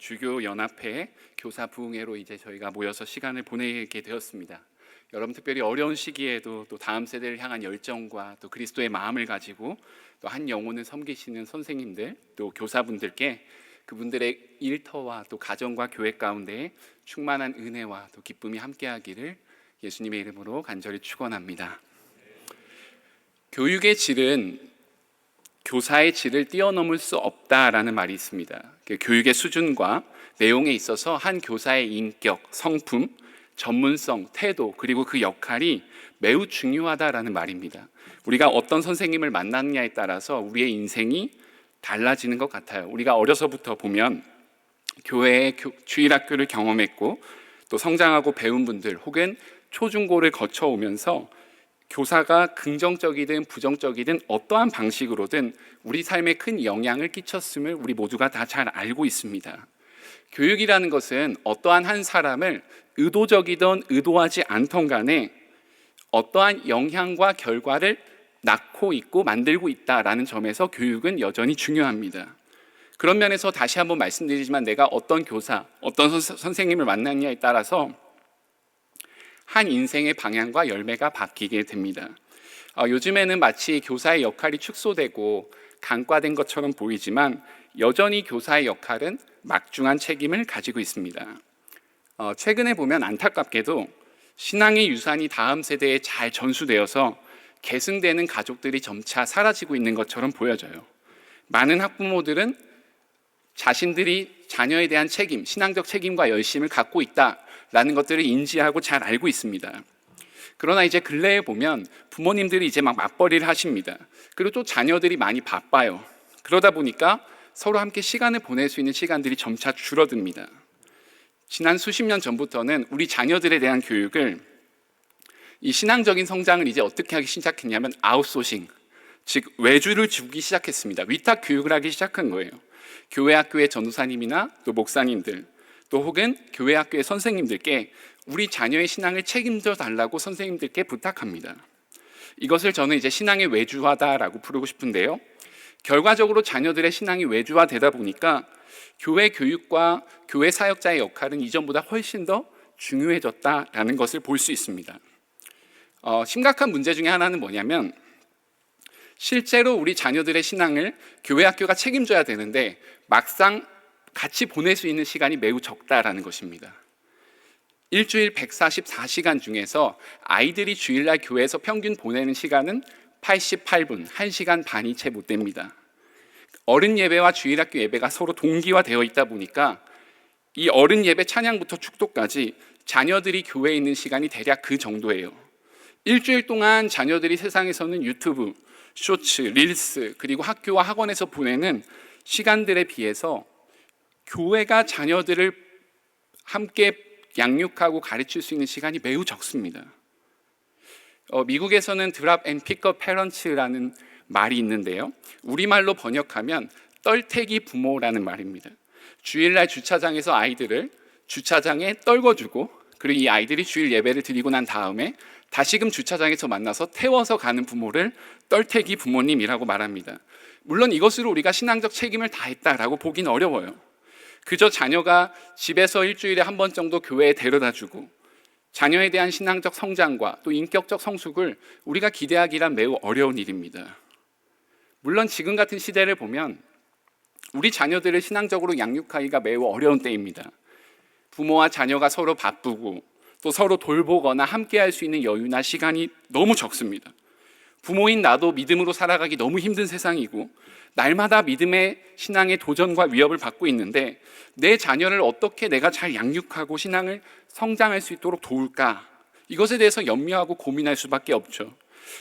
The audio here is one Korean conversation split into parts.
주교 연합회 교사 부흥회로 이제 저희가 모여서 시간을 보내게 되었습니다. 여러분 특별히 어려운 시기에도 또 다음 세대를 향한 열정과 또 그리스도의 마음을 가지고 또 한 영혼을 섬기시는 선생님들 또 교사분들께 그분들의 일터와 또 가정과 교회 가운데 충만한 은혜와 또 기쁨이 함께하기를 예수님의 이름으로 간절히 축원합니다. 교육의 질은 교사의 질을 뛰어넘을 수 없다라는 말이 있습니다. 교육의 수준과 내용에 있어서 한 교사의 인격, 성품, 전문성, 태도 그리고 그 역할이 매우 중요하다라는 말입니다. 우리가 어떤 선생님을 만났느냐에 따라서 우리의 인생이 달라지는 것 같아요. 우리가 어려서부터 보면 교회의 주일학교를 경험했고 또 성장하고 배운 분들 혹은 초중고를 거쳐오면서 교사가 긍정적이든 부정적이든 어떠한 방식으로든 우리 삶에 큰 영향을 끼쳤음을 우리 모두가 다 잘 알고 있습니다. 교육이라는 것은 어떠한 한 사람을 의도적이든 의도하지 않던 간에 어떠한 영향과 결과를 낳고 있고 만들고 있다라는 점에서 교육은 여전히 중요합니다. 그런 면에서 다시 한번 말씀드리지만 내가 어떤 교사, 어떤 선생님을 만났냐에 따라서 한 인생의 방향과 열매가 바뀌게 됩니다. 요즘에는 마치 교사의 역할이 축소되고 간과된 것처럼 보이지만 여전히 교사의 역할은 막중한 책임을 가지고 있습니다. 최근에 보면 안타깝게도 신앙의 유산이 다음 세대에 잘 전수되어서 계승되는 가족들이 점차 사라지고 있는 것처럼 보여져요. 많은 학부모들은 자신들이 자녀에 대한 책임, 신앙적 책임과 열심을 갖고 있다라는 것들을 인지하고 잘 알고 있습니다. 그러나 이제 근래에 보면 부모님들이 이제 막 맞벌이를 하십니다. 그리고 또 자녀들이 많이 바빠요. 그러다 보니까 서로 함께 시간을 보낼 수 있는 시간들이 점차 줄어듭니다. 지난 수십 년 전부터는 우리 자녀들에 대한 교육을 이 신앙적인 성장을 이제 어떻게 하기 시작했냐면 아웃소싱, 즉 외주를 주기 시작했습니다. 위탁 교육을 하기 시작한 거예요. 교회 학교의 전도사님이나 또 목사님들 또 혹은 교회 학교의 선생님들께 우리 자녀의 신앙을 책임져 달라고 선생님들께 부탁합니다. 이것을 저는 이제 신앙의 외주화다라고 부르고 싶은데요. 결과적으로 자녀들의 신앙이 외주화되다 보니까 교회 교육과 교회 사역자의 역할은 이전보다 훨씬 더 중요해졌다라는 것을 볼 수 있습니다. 심각한 문제 중에 하나는 뭐냐면 실제로 우리 자녀들의 신앙을 교회 학교가 책임져야 되는데 막상 같이 보낼 수 있는 시간이 매우 적다라는 것입니다. 일주일 144시간 중에서 아이들이 주일날 교회에서 평균 보내는 시간은 88분, 1시간 반이 채 못 됩니다. 어른 예배와 주일학교 예배가 서로 동기화되어 있다 보니까 이 어른 예배 찬양부터 축도까지 자녀들이 교회에 있는 시간이 대략 그 정도예요. 일주일 동안 자녀들이 세상에서는 유튜브, 쇼츠, 릴스 그리고 학교와 학원에서 보내는 시간들에 비해서 교회가 자녀들을 함께 양육하고 가르칠 수 있는 시간이 매우 적습니다. 미국에서는 드랍 앤 픽업 페런츠라는 말이 있는데요. 우리말로 번역하면 떨태기 부모라는 말입니다. 주일날 주차장에서 아이들을 주차장에 떨궈주고 그리고 이 아이들이 주일 예배를 드리고 난 다음에 다시금 주차장에서 만나서 태워서 가는 부모를 떨태기 부모님이라고 말합니다. 물론 이것으로 우리가 신앙적 책임을 다했다라고 보긴 어려워요. 그저 자녀가 집에서 일주일에 한 번 정도 교회에 데려다주고 자녀에 대한 신앙적 성장과 또 인격적 성숙을 우리가 기대하기란 매우 어려운 일입니다. 물론 지금 같은 시대를 보면 우리 자녀들을 신앙적으로 양육하기가 매우 어려운 때입니다. 부모와 자녀가 서로 바쁘고 또 서로 돌보거나 함께 할 수 있는 여유나 시간이 너무 적습니다. 부모인 나도 믿음으로 살아가기 너무 힘든 세상이고 날마다 믿음의 신앙의 도전과 위협을 받고 있는데 내 자녀를 어떻게 내가 잘 양육하고 신앙을 성장할 수 있도록 도울까? 이것에 대해서 염려하고 고민할 수밖에 없죠.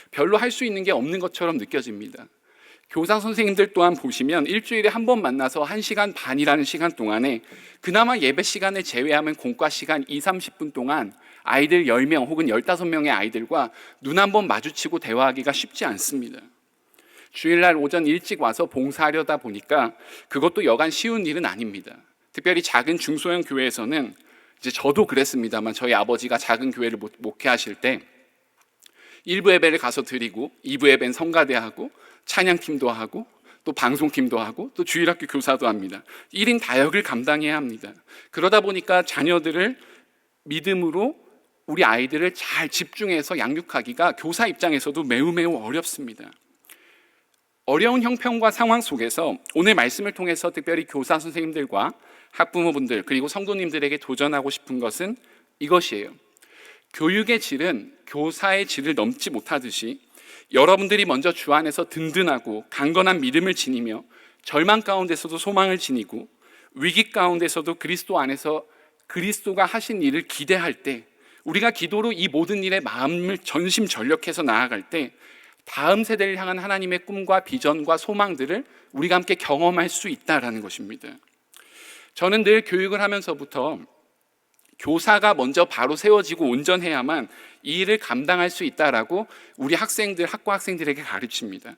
별로 할 수 있는 게 없는 것처럼 느껴집니다. 교사 선생님들 또한 보시면 일주일에 한 번 만나서 1시간 반이라는 시간 동안에 그나마 예배 시간을 제외하면 공과 시간 20-30분 동안 아이들 10명 혹은 15명의 아이들과 눈 한 번 마주치고 대화하기가 쉽지 않습니다. 주일날 오전 일찍 와서 봉사하려다 보니까 그것도 여간 쉬운 일은 아닙니다. 특별히 작은 중소형 교회에서는 이제 저도 그랬습니다만 저희 아버지가 작은 교회를 목회하실 때 1부 예배를 가서 드리고 2부 예배는 성가대하고 찬양팀도 하고 또 방송팀도 하고 또 주일학교 교사도 합니다. 1인 다역을 감당해야 합니다. 그러다 보니까 자녀들을 믿음으로 우리 아이들을 잘 집중해서 양육하기가 교사 입장에서도 매우 매우 어렵습니다. 어려운 형편과 상황 속에서 오늘 말씀을 통해서 특별히 교사 선생님들과 학부모분들 그리고 성도님들에게 도전하고 싶은 것은 이것이에요. 교육의 질은 교사의 질을 넘지 못하듯이 여러분들이 먼저 주 안에서 든든하고 강건한 믿음을 지니며 절망 가운데서도 소망을 지니고 위기 가운데서도 그리스도 안에서 그리스도가 하신 일을 기대할 때, 우리가 기도로 이 모든 일에 마음을 전심전력해서 나아갈 때 다음 세대를 향한 하나님의 꿈과 비전과 소망들을 우리가 함께 경험할 수 있다라는 것입니다. 저는 늘 교육을 하면서부터 교사가 먼저 바로 세워지고 온전해야만 이 일을 감당할 수 있다라고 우리 학생들, 학과 학생들에게 가르칩니다.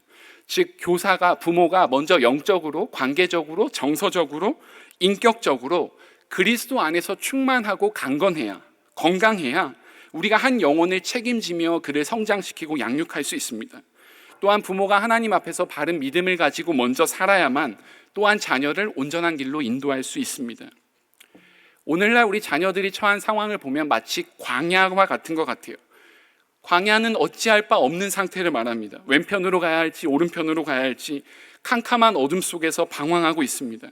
즉 교사가, 부모가 먼저 영적으로, 관계적으로, 정서적으로, 인격적으로 그리스도 안에서 충만하고 강건해야, 건강해야 우리가 한 영혼을 책임지며 그를 성장시키고 양육할 수 있습니다. 또한 부모가 하나님 앞에서 바른 믿음을 가지고 먼저 살아야만 또한 자녀를 온전한 길로 인도할 수 있습니다. 오늘날 우리 자녀들이 처한 상황을 보면 마치 광야와 같은 것 같아요. 광야는 어찌할 바 없는 상태를 말합니다. 왼편으로 가야 할지 오른편으로 가야 할지 캄캄한 어둠 속에서 방황하고 있습니다.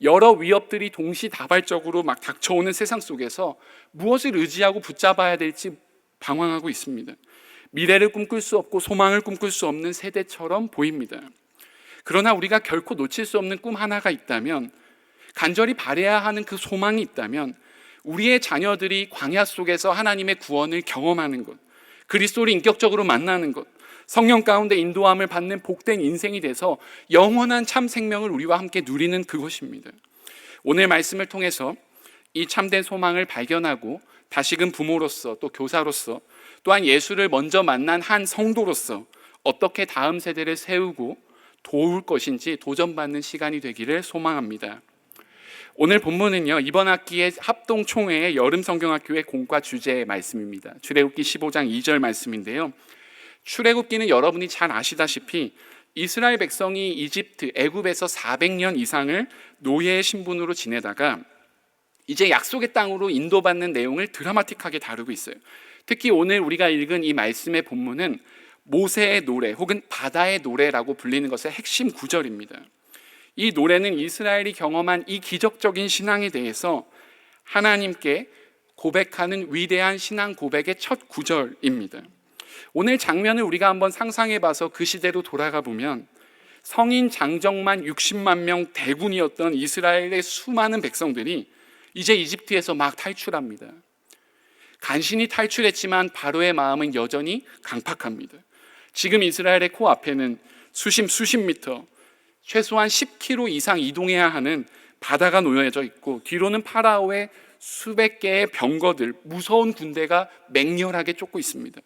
여러 위협들이 동시다발적으로 막 닥쳐오는 세상 속에서 무엇을 의지하고 붙잡아야 될지 방황하고 있습니다. 미래를 꿈꿀 수 없고 소망을 꿈꿀 수 없는 세대처럼 보입니다. 그러나 우리가 결코 놓칠 수 없는 꿈 하나가 있다면, 간절히 바라야 하는 그 소망이 있다면, 우리의 자녀들이 광야 속에서 하나님의 구원을 경험하는 것, 그리스도를 인격적으로 만나는 것, 성령 가운데 인도함을 받는 복된 인생이 돼서 영원한 참 생명을 우리와 함께 누리는 그것입니다. 오늘 말씀을 통해서 이 참된 소망을 발견하고 다시금 부모로서 또 교사로서 또한 예수를 먼저 만난 한 성도로서 어떻게 다음 세대를 세우고 도울 것인지 도전받는 시간이 되기를 소망합니다. 오늘 본문은요, 이번 학기의 합동총회의 여름성경학교의 공과 주제의 말씀입니다. 출애굽기 15장 2절 말씀인데요, 출애굽기는 여러분이 잘 아시다시피 이스라엘 백성이 이집트, 애굽에서 400년 이상을 노예의 신분으로 지내다가 이제 약속의 땅으로 인도받는 내용을 드라마틱하게 다루고 있어요. 특히 오늘 우리가 읽은 이 말씀의 본문은 모세의 노래 혹은 바다의 노래라고 불리는 것의 핵심 구절입니다. 이 노래는 이스라엘이 경험한 이 기적적인 신앙에 대해서 하나님께 고백하는 위대한 신앙 고백의 첫 구절입니다. 오늘 장면을 우리가 한번 상상해 봐서 그 시대로 돌아가 보면 성인 장정만 60만 명 대군이었던 이스라엘의 수많은 백성들이 이제 이집트에서 막 탈출합니다. 간신히 탈출했지만 바로의 마음은 여전히 강팍합니다. 지금 이스라엘의 코앞에는 수십 미터, 최소한 10km 이상 이동해야 하는 바다가 놓여져 있고, 뒤로는 파라오의 수백 개의 병거들, 무서운 군대가 맹렬하게 쫓고 있습니다.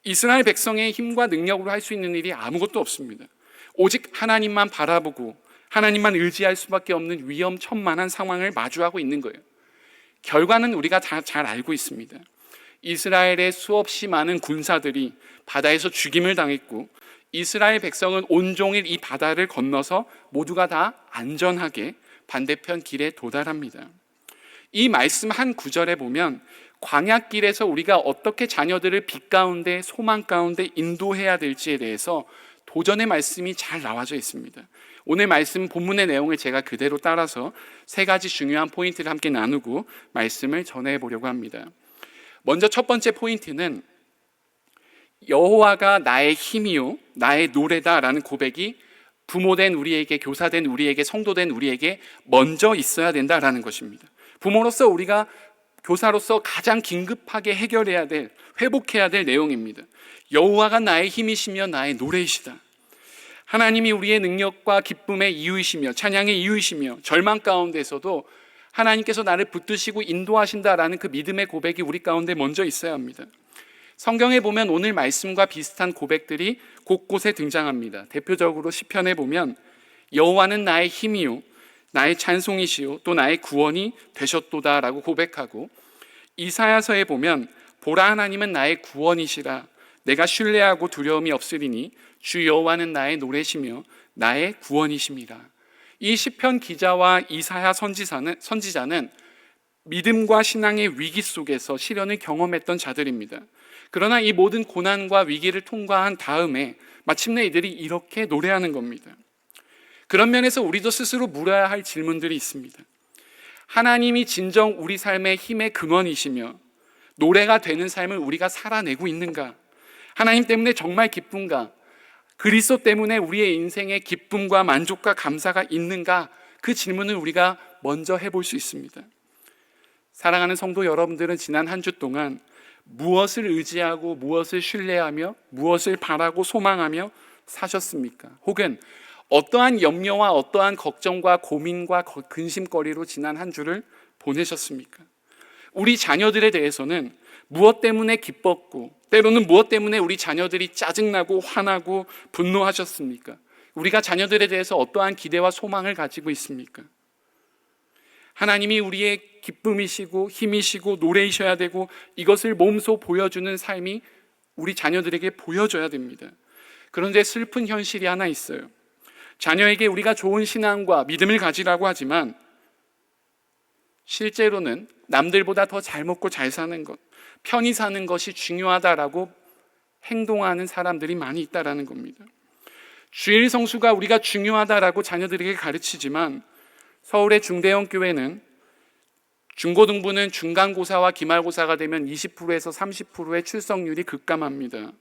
이스라엘 백성의 힘과 능력으로 할 수 있는 일이 아무것도 없습니다. 오직 하나님만 바라보고 하나님만 의지할 수밖에 없는 위험천만한 상황을 마주하고 있는 거예요. 결과는 우리가 다 잘 알고 있습니다. 이스라엘의 수없이 많은 군사들이 바다에서 죽임을 당했고, 이스라엘 백성은 온종일 이 바다를 건너서 모두가 다 안전하게 반대편 길에 도달합니다. 이 말씀 한 구절에 보면 광야길에서 우리가 어떻게 자녀들을 빛 가운데, 소망 가운데 인도해야 될지에 대해서 도전의 말씀이 잘 나와져 있습니다. 오늘 말씀 본문의 내용을 제가 그대로 따라서 세 가지 중요한 포인트를 함께 나누고 말씀을 전해보려고 합니다. 먼저 첫 번째 포인트는 여호와가 나의 힘이요 나의 노래다라는 고백이 부모된 우리에게, 교사된 우리에게, 성도된 우리에게 먼저 있어야 된다라는 것입니다. 부모로서 우리가, 교사로서 가장 긴급하게 해결해야 될, 회복해야 될 내용입니다. 여호와가 나의 힘이시며 나의 노래이시다. 하나님이 우리의 능력과 기쁨의 이유이시며 찬양의 이유이시며 절망 가운데서도 하나님께서 나를 붙드시고 인도하신다라는 그 믿음의 고백이 우리 가운데 먼저 있어야 합니다. 성경에 보면 오늘 말씀과 비슷한 고백들이 곳곳에 등장합니다. 대표적으로 시편에 보면 여호와는 나의 힘이요 나의 찬송이시요 또 나의 구원이 되셨도다라고 고백하고, 이사야서에 보면 보라 하나님은 나의 구원이시라 내가 신뢰하고 두려움이 없으리니 주 여호와는 나의 노래시며 나의 구원이심이라. 이 시편 기자와 이사야 선지자는 믿음과 신앙의 위기 속에서 시련을 경험했던 자들입니다. 그러나 이 모든 고난과 위기를 통과한 다음에 마침내 이들이 이렇게 노래하는 겁니다. 그런 면에서 우리도 스스로 물어야 할 질문들이 있습니다. 하나님이 진정 우리 삶의 힘의 근원이시며 노래가 되는 삶을 우리가 살아내고 있는가? 하나님 때문에 정말 기쁜가? 그리스도 때문에 우리의 인생에 기쁨과 만족과 감사가 있는가? 그 질문을 우리가 먼저 해볼 수 있습니다. 사랑하는 성도 여러분들은 지난 한 주 동안 무엇을 의지하고 무엇을 신뢰하며 무엇을 바라고 소망하며 사셨습니까? 혹은 어떠한 염려와 어떠한 걱정과 고민과 근심거리로 지난 한 주를 보내셨습니까? 우리 자녀들에 대해서는 무엇 때문에 기뻤고 때로는 무엇 때문에 우리 자녀들이 짜증나고 화나고 분노하셨습니까? 우리가 자녀들에 대해서 어떠한 기대와 소망을 가지고 있습니까? 하나님이 우리의 기쁨이시고 힘이시고 노래이셔야 되고 이것을 몸소 보여주는 삶이 우리 자녀들에게 보여줘야 됩니다. 그런데 슬픈 현실이 하나 있어요. 자녀에게 우리가 좋은 신앙과 믿음을 가지라고 하지만 실제로는 남들보다 더 잘 먹고 잘 사는 것, 편히 사는 것이 중요하다라고 행동하는 사람들이 많이 있다라는 겁니다. 주일 성수가 우리가 중요하다라고 자녀들에게 가르치지만 서울의 중대형 교회는 중고등부는 중간고사와 기말고사가 되면 20%에서 30%의 출석률이 급감합니다.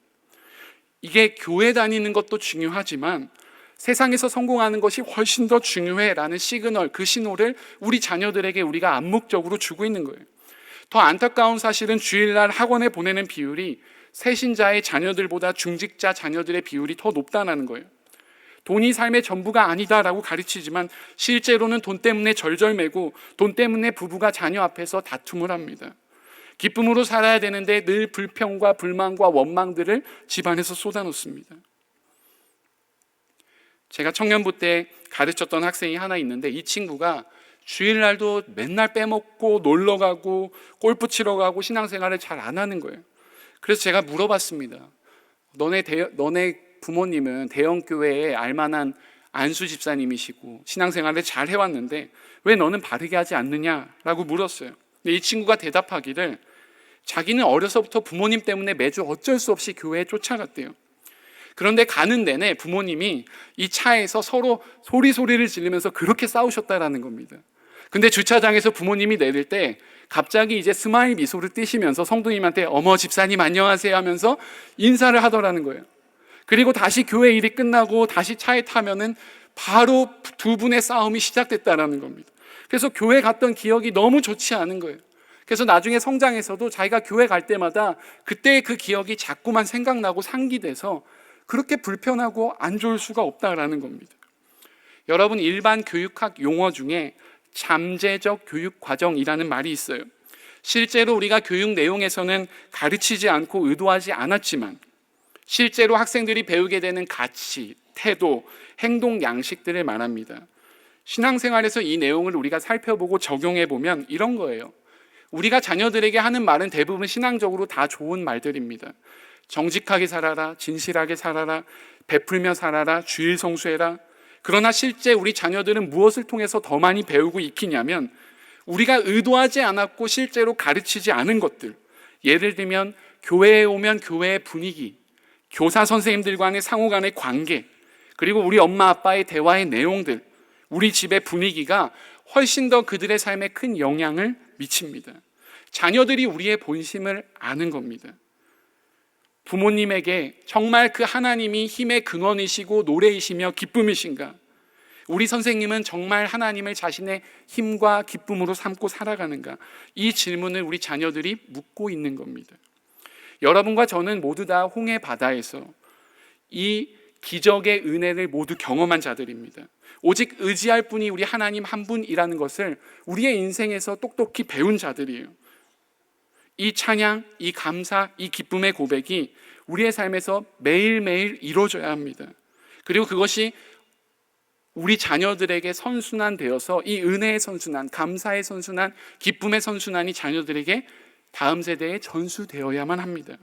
이게 교회 다니는 것도 중요하지만 세상에서 성공하는 것이 훨씬 더 중요해라는 시그널, 그 신호를 우리 자녀들에게 우리가 암묵적으로 주고 있는 거예요. 더 안타까운 사실은 주일날 학원에 보내는 비율이 새신자의 자녀들보다 중직자 자녀들의 비율이 더 높다는 거예요. 돈이 삶의 전부가 아니다라고 가르치지만 실제로는 돈 때문에 절절매고 돈 때문에 부부가 자녀 앞에서 다툼을 합니다. 기쁨으로 살아야 되는데 늘 불평과 불만과 원망들을 집안에서 쏟아놓습니다. 제가 청년부 때 가르쳤던 학생이 하나 있는데 이 친구가 주일날도 맨날 빼먹고 놀러가고 골프 치러 가고 신앙생활을 잘 안 하는 거예요. 그래서 제가 물어봤습니다. 너네 부모님은 대형교회에 알만한 안수 집사님이시고 신앙생활을 잘 해왔는데 왜 너는 바르게 하지 않느냐라고 물었어요. 근데 이 친구가 대답하기를 자기는 어려서부터 부모님 때문에 매주 어쩔 수 없이 교회에 쫓아갔대요. 그런데 가는 내내 부모님이 이 차에서 서로 소리를 지르면서 그렇게 싸우셨다라는 겁니다. 근데 주차장에서 부모님이 내릴 때 갑자기 이제 스마일 미소를 띠시면서 성도님한테 어머 집사님 안녕하세요 하면서 인사를 하더라는 거예요. 그리고 다시 교회 일이 끝나고 다시 차에 타면은 바로 두 분의 싸움이 시작됐다라는 겁니다. 그래서 교회 갔던 기억이 너무 좋지 않은 거예요. 그래서 나중에 성장해서도 자기가 교회 갈 때마다 그때의 그 기억이 자꾸만 생각나고 상기돼서 그렇게 불편하고 안 좋을 수가 없다라는 겁니다. 여러분, 일반 교육학 용어 중에 잠재적 교육 과정이라는 말이 있어요. 실제로 우리가 교육 내용에서는 가르치지 않고 의도하지 않았지만 실제로 학생들이 배우게 되는 가치, 태도, 행동 양식들을 말합니다. 신앙생활에서 이 내용을 우리가 살펴보고 적용해 보면 이런 거예요. 우리가 자녀들에게 하는 말은 대부분 신앙적으로 다 좋은 말들입니다. 정직하게 살아라, 진실하게 살아라, 베풀며 살아라, 주일 성수해라. 그러나 실제 우리 자녀들은 무엇을 통해서 더 많이 배우고 익히냐면 우리가 의도하지 않았고 실제로 가르치지 않은 것들. 예를 들면 교회에 오면 교회의 분위기, 교사 선생님들 간의 상호 간의 관계, 그리고 우리 엄마 아빠의 대화의 내용들, 우리 집의 분위기가 훨씬 더 그들의 삶에 큰 영향을 미칩니다. 자녀들이 우리의 본심을 아는 겁니다. 부모님에게 정말 그 하나님이 힘의 근원이시고 노래이시며 기쁨이신가? 우리 선생님은 정말 하나님을 자신의 힘과 기쁨으로 삼고 살아가는가? 이 질문을 우리 자녀들이 묻고 있는 겁니다. 여러분과 저는 모두 다 홍해 바다에서 이 기적의 은혜를 모두 경험한 자들입니다. 오직 의지할 분이 우리 하나님 한 분이라는 것을 우리의 인생에서 똑똑히 배운 자들이에요. 이 찬양, 이 감사, 이 기쁨의 고백이 우리의 삶에서 매일매일 이루어져야 합니다. 그리고 그것이 우리 자녀들에게 선순환되어서 이 은혜의 선순환, 감사의 선순환, 기쁨의 선순환이 자녀들에게 다음 세대에 전수되어야만 합니다.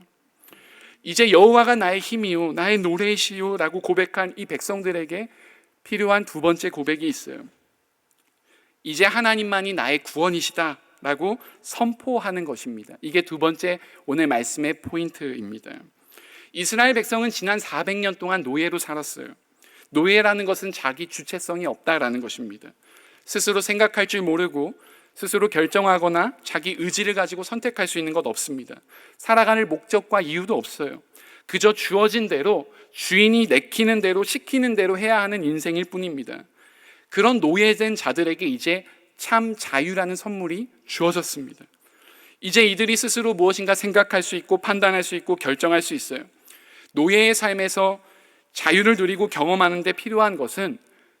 이제 여호와가 나의 힘이요 나의 노래이시요 라고 고백한 이 백성들에게 필요한 두 번째 고백이 있어요. 이제 하나님만이 나의 구원이시다 라고 선포하는 것입니다. 이게 두 번째 오늘 말씀의 포인트입니다. 이스라엘 백성은 지난 400년 동안 노예로 살았어요. 노예라는 것은 자기 주체성이 없다라는 것입니다. 스스로 생각할 줄 모르고 스스로 결정하거나 자기 의지를 가지고 선택할 수 있는 것 없습니다. 살아갈 목적과 이유도 없어요. 그저 주어진 대로, 주인이 내키는 대로, 시키는 대로 해야 하는 인생일 뿐입니다. 그런 노예된 자들에게 이제 참 자유라는 선물이 주어졌습니다. 이제 이들이 스스로 무엇인가 생각할 수 있고 판단할 수 있고 결정할 수 있어요. 노예의 삶에서 자유를 누리고 경험하는 데 필요한 것은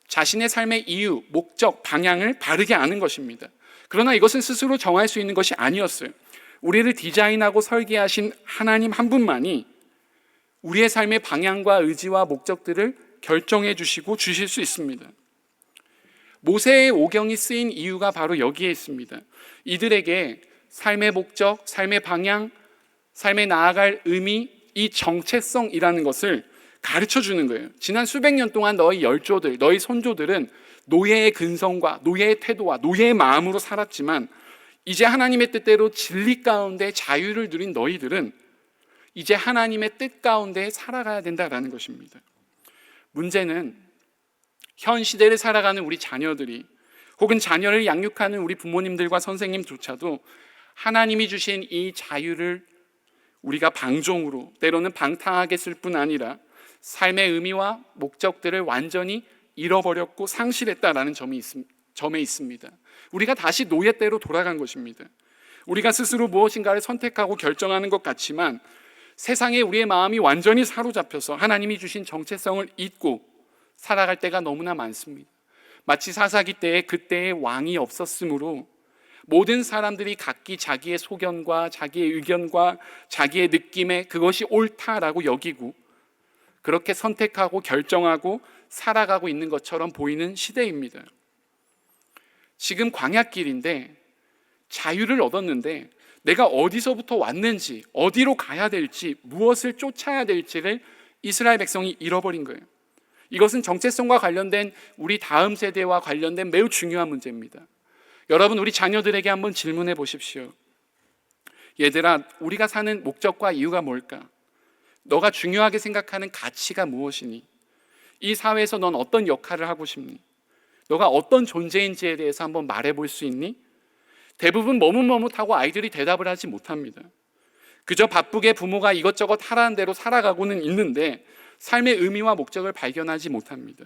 자신의 삶의 이유, 목적, 방향을 바르게 아는 것입니다. 그러나 이것은 스스로 정할 수 있는 것이 아니었어요. 우리를 디자인하고 설계하신 하나님 한 분만이 우리의 삶의 방향과 의지와 목적들을 결정해 주시고 주실 수 있습니다. 모세의 오경이 쓰인 이유가 바로 여기에 있습니다. 이들에게 삶의 목적, 삶의 방향, 삶에 나아갈 의미, 이 정체성이라는 것을 가르쳐 주는 거예요. 지난 수백 년 동안 너희 열조들, 너희 손조들은 노예의 근성과 노예의 태도와 노예의 마음으로 살았지만 이제 하나님의 뜻대로 진리 가운데 자유를 누린 너희들은 이제 하나님의 뜻 가운데 살아가야 된다라는 것입니다. 문제는 현 시대를 살아가는 우리 자녀들이 혹은 자녀를 양육하는 우리 부모님들과 선생님조차도 하나님이 주신 이 자유를 우리가 방종으로 때로는 방탕하게 쓸 뿐 아니라 삶의 의미와 목적들을 완전히 잃어버렸고 상실했다라는 점에 있습니다. 우리가 다시 노예 때로 돌아간 것입니다. 우리가 스스로 무엇인가를 선택하고 결정하는 것 같지만 세상에 우리의 마음이 완전히 사로잡혀서 하나님이 주신 정체성을 잊고 살아갈 때가 너무나 많습니다. 마치 사사기 때에 그때의 왕이 없었으므로 모든 사람들이 각기 자기의 소견과 자기의 의견과 자기의 느낌에 그것이 옳다라고 여기고 그렇게 선택하고 결정하고 살아가고 있는 것처럼 보이는 시대입니다. 지금 광야길인데 자유를 얻었는데 내가 어디서부터 왔는지, 어디로 가야 될지, 무엇을 쫓아야 될지를 이스라엘 백성이 잃어버린 거예요. 이것은 정체성과 관련된 우리 다음 세대와 관련된 매우 중요한 문제입니다. 여러분, 우리 자녀들에게 한번 질문해 보십시오. 얘들아, 우리가 사는 목적과 이유가 뭘까? 너가 중요하게 생각하는 가치가 무엇이니? 이 사회에서 넌 어떤 역할을 하고 싶니? 너가 어떤 존재인지에 대해서 한번 말해볼 수 있니? 대부분 머뭇머뭇하고 아이들이 대답을 하지 못합니다. 그저 바쁘게 부모가 이것저것 하라는 대로 살아가고는 있는데 삶의 의미와 목적을 발견하지 못합니다.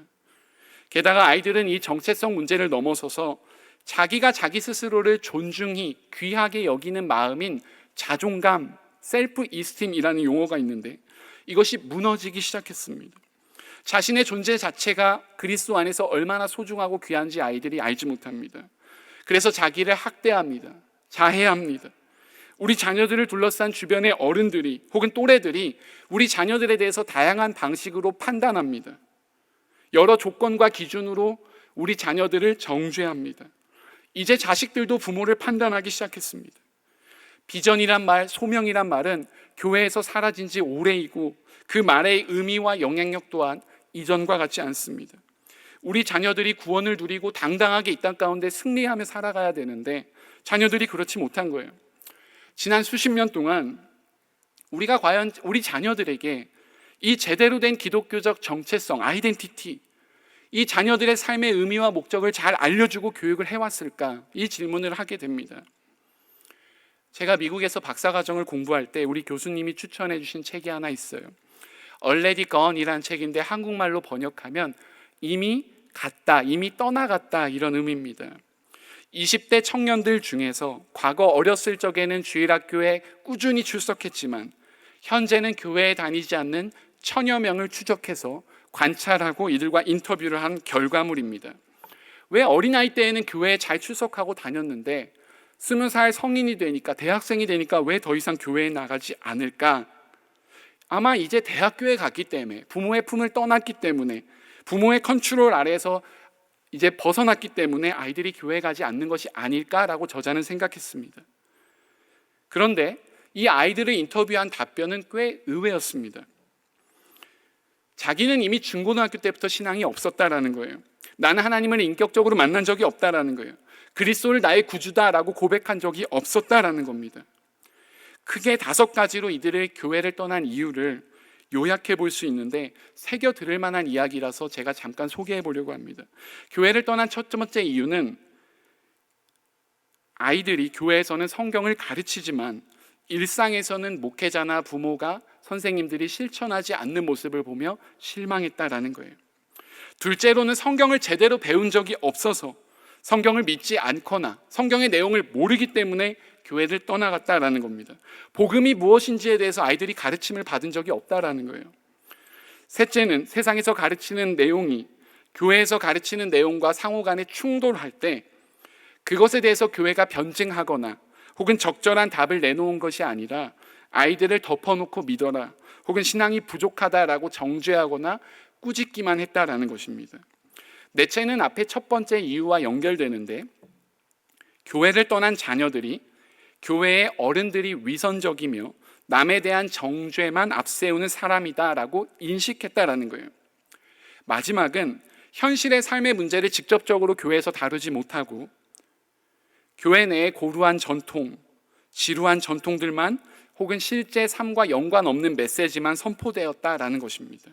게다가 아이들은 이 정체성 문제를 넘어서서 자기가 자기 스스로를 존중히 귀하게 여기는 마음인 자존감, 셀프 이스팀이라는 용어가 있는데 이것이 무너지기 시작했습니다. 자신의 존재 자체가 그리스도 안에서 얼마나 소중하고 귀한지 아이들이 알지 못합니다. 그래서 자기를 학대합니다. 자해합니다. 우리 자녀들을 둘러싼 주변의 어른들이 혹은 또래들이 우리 자녀들에 대해서 다양한 방식으로 판단합니다. 여러 조건과 기준으로 우리 자녀들을 정죄합니다. 이제 자식들도 부모를 판단하기 시작했습니다. 비전이란 말, 소명이란 말은 교회에서 사라진 지 오래이고 그 말의 의미와 영향력 또한 이전과 같지 않습니다. 우리 자녀들이 구원을 누리고 당당하게 이 땅 가운데 승리하며 살아가야 되는데 자녀들이 그렇지 못한 거예요. 지난 수십 년 동안 우리가 과연 우리 자녀들에게 이 제대로 된 기독교적 정체성, 아이덴티티, 이 자녀들의 삶의 의미와 목적을 잘 알려주고 교육을 해왔을까? 이 질문을 하게 됩니다. 제가 미국에서 박사과정을 공부할 때 우리 교수님이 추천해 주신 책이 하나 있어요. Already Gone이라는 책인데 한국말로 번역하면 이미 갔다, 이미 떠나갔다 이런 의미입니다. 20대 청년들 중에서 과거 어렸을 적에는 주일학교에 꾸준히 출석했지만 현재는 교회에 다니지 않는 1000여 명을 추적해서 관찰하고 이들과 인터뷰를 한 결과물입니다. 왜 어린아이 때에는 교회에 잘 출석하고 다녔는데 20살 성인이 되니까, 대학생이 되니까 왜 더 이상 교회에 나가지 않을까? 아마 이제 대학교에 갔기 때문에, 부모의 품을 떠났기 때문에, 부모의 컨트롤 아래에서 이제 벗어났기 때문에 아이들이 교회에 가지 않는 것이 아닐까라고 저자는 생각했습니다. 그런데 이 아이들을 인터뷰한 답변은 꽤 의외였습니다. 자기는 이미 중고등학교 때부터 신앙이 없었다라는 거예요. 나는 하나님을 인격적으로 만난 적이 없다라는 거예요. 그리스도를 나의 구주다라고 고백한 적이 없었다라는 겁니다. 크게 5가지로 이들의 교회를 떠난 이유를 요약해 볼 수 있는데 새겨 들을 만한 이야기라서 제가 잠깐 소개해 보려고 합니다. 교회를 떠난 첫 번째 이유는 아이들이 교회에서는 성경을 가르치지만 일상에서는 목회자나 부모가 선생님들이 실천하지 않는 모습을 보며 실망했다라는 거예요. 둘째로는 성경을 제대로 배운 적이 없어서 성경을 믿지 않거나 성경의 내용을 모르기 때문에 교회를 떠나갔다라는 겁니다. 복음이 무엇인지에 대해서 아이들이 가르침을 받은 적이 없다라는 거예요. 셋째는 세상에서 가르치는 내용이 교회에서 가르치는 내용과 상호간에 충돌할 때 그것에 대해서 교회가 변증하거나 혹은 적절한 답을 내놓은 것이 아니라 아이들을 덮어놓고 믿어라 혹은 신앙이 부족하다라고 정죄하거나 꾸짖기만 했다라는 것입니다. 넷째는 앞에 첫 번째 이유와 연결되는데 교회를 떠난 자녀들이 교회의 어른들이 위선적이며 남에 대한 정죄만 앞세우는 사람이다라고 인식했다라는 거예요. 마지막은 현실의 삶의 문제를 직접적으로 교회에서 다루지 못하고 교회 내에 고루한 전통, 지루한 전통들만 혹은 실제 삶과 연관 없는 메시지만 선포되었다라는 것입니다.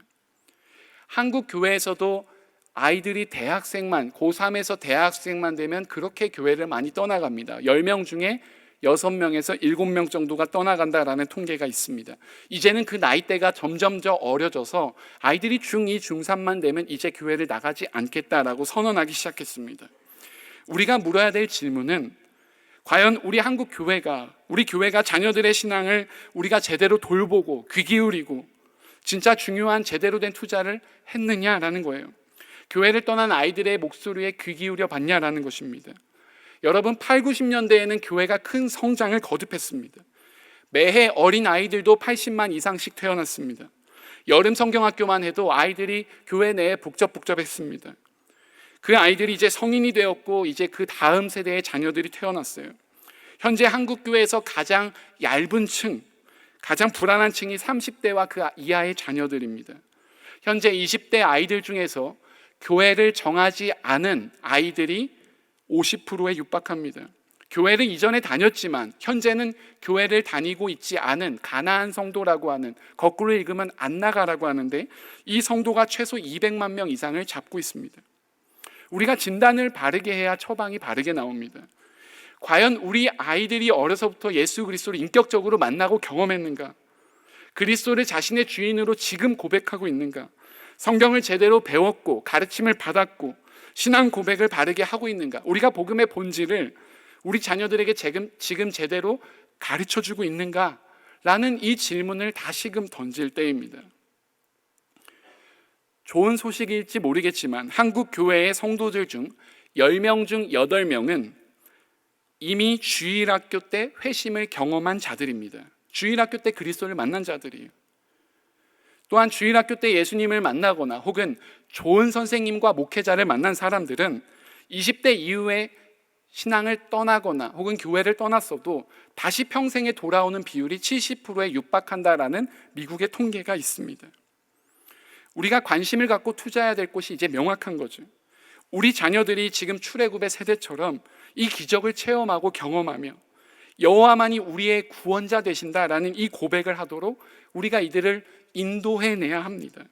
한국 교회에서도 아이들이 대학생만, 고3에서 대학생만 되면 그렇게 교회를 많이 떠나갑니다. 10명 중에 6명에서 7명 정도가 떠나간다라는 통계가 있습니다. 이제는 그 나이대가 점점 더 어려져서 아이들이 중2, 중3만 되면 이제 교회를 나가지 않겠다라고 선언하기 시작했습니다. 우리가 물어야 될 질문은 과연 우리 한국 교회가, 우리 교회가 자녀들의 신앙을 우리가 제대로 돌보고 귀 기울이고 진짜 중요한 제대로 된 투자를 했느냐라는 거예요. 교회를 떠난 아이들의 목소리에 귀 기울여 봤냐라는 것입니다. 여러분 8, 90년대에는 교회가 큰 성장을 거듭했습니다. 매해 어린 아이들도 80만 이상씩 태어났습니다. 여름 성경학교만 해도 아이들이 교회 내에 북적북적했습니다. 그 아이들이 이제 성인이 되었고 이제 그 다음 세대의 자녀들이 태어났어요. 현재 한국 교회에서 가장 얇은 층, 가장 불안한 층이 30대와 그 이하의 자녀들입니다. 현재 20대 아이들 중에서 교회를 정하지 않은 아이들이 50%에 육박합니다. 교회를 이전에 다녔지만 현재는 교회를 다니고 있지 않은 가나안 성도라고 하는, 거꾸로 읽으면 안 나가라고 하는데 이 성도가 최소 200만 명 이상을 잡고 있습니다. 우리가 진단을 바르게 해야 처방이 바르게 나옵니다. 과연 우리 아이들이 어려서부터 예수 그리스도를 인격적으로 만나고 경험했는가? 그리스도를 자신의 주인으로 지금 고백하고 있는가? 성경을 제대로 배웠고 가르침을 받았고 신앙 고백을 바르게 하고 있는가? 우리가 복음의 본질을 우리 자녀들에게 지금 제대로 가르쳐주고 있는가? 라는 이 질문을 다시금 던질 때입니다. 좋은 소식일지 모르겠지만 한국 교회의 성도들 중 10명 중 8명은 이미 주일학교 때 회심을 경험한 자들입니다. 주일학교 때 그리스도를 만난 자들이에요. 또한 주일학교 때 예수님을 만나거나 혹은 좋은 선생님과 목회자를 만난 사람들은 20대 이후에 신앙을 떠나거나 혹은 교회를 떠났어도 다시 평생에 돌아오는 비율이 70%에 육박한다라는 미국의 통계가 있습니다. 우리가 관심을 갖고 투자해야 될 곳이 이제 명확한 거죠. 우리 자녀들이 지금 출애굽의 세대처럼 이 기적을 체험하고 경험하며 여호와만이 우리의 구원자 되신다라는 이 고백을 하도록 우리가 이들을 인도해내야 합니다.